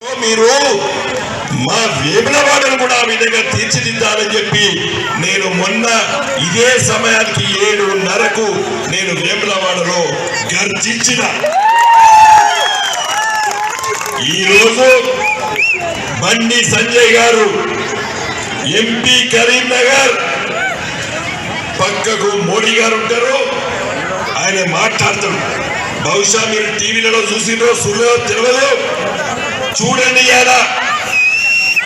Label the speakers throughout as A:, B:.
A: మీరు మా వేములవాడను కూడా ఆ విధంగా తీర్చిదిద్దాలని చెప్పి నేను మొన్న ఇదే సమయానికి 7:30కు నేను వేములవాడలో గర్జించిన. ఈరోజు బండి సంజయ్ గారు ఎంపీ కరీంనగర్ పక్కకు మోడీ గారు ఉంటారు, ఆయన మాట్లాడతాడు. బహుశా మీరు టీవీలలో చూసిండ్రో చూడలేదో తెలియదు, చూడండి. ఎలా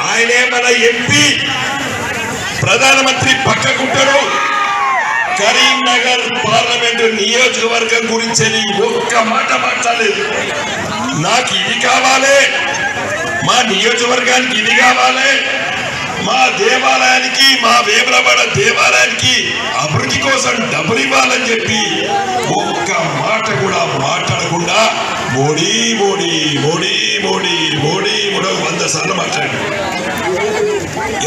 A: ఆయనే మన ఎంపీ ప్రధానమంత్రి పక్కకుంటారు. కరీంనగర్ పార్లమెంటు నియోజకవర్గం గురించి ఒక్క మాట మాట్లాడలేదు. నాకు ఇది కావాలి, మా నియోజకవర్గానికి ఇది కావాలి, మా దేవాలయానికి, మా వేములవాడ దేవాలయానికి అభివృద్ధి కోసం డబ్బులు ఇవ్వాలని చెప్పి ఒక్క మాట కూడా మాట్లాడకుండా మోడీ మోడీ మోడీ మోడీ మోడీ మోడీ 100 సార్లు మాట్లాడాడు.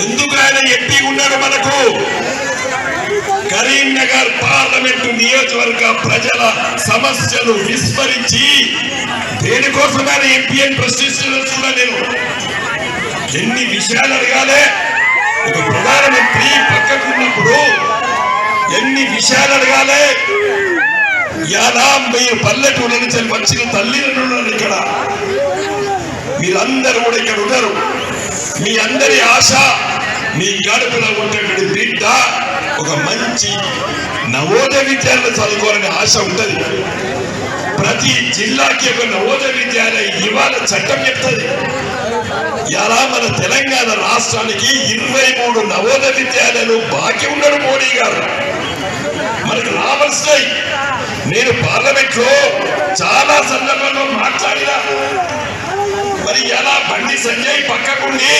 A: ఎందుకు ఆయన ఎంపీ ఉన్నాడు? మనకు కరీంనగర్ పార్లమెంటు నియోజకవర్గ ప్రజల సమస్యలు విస్మరించి దేనికోసమైన ఎంపీ అని ప్రశ్నిస్తున్నా. నేను ఎన్ని విషయాలు అడగాలి? ఒక ప్రధానమంత్రి పక్కకున్నప్పుడు ఎన్ని విషయాలు అడగాలి? ఎలా మీరు పల్లెటూరు నుంచి వచ్చిన తల్లిదండ్రులు ఇక్కడ మీరందరూ కూడా ఇక్కడ ఉన్నారు. మీ అందరి ఆశ మీ గడుపులో ఉండేటువంటి బిడ్డ ఒక మంచి నవోదయ విద్యాలయం చదువుకోవాలనే ఆశ ఉంటుంది. ప్రతి జిల్లాకి ఒక నవోదయ విద్యాలయం ఇవాళ చట్టం చెప్తుంది. ఇలా మన తెలంగాణ రాష్ట్రానికి 23 నవోదయ విద్యాలయాలు బాకీ ఉన్నాడు మోడీ గారు. మనకు రావాల్సినాయి. నేను పార్లమెంట్ లో చాలా సందర్భంలో మాట్లాడినా. మరి ఎలా బండి సంజయ్ పక్కకుండి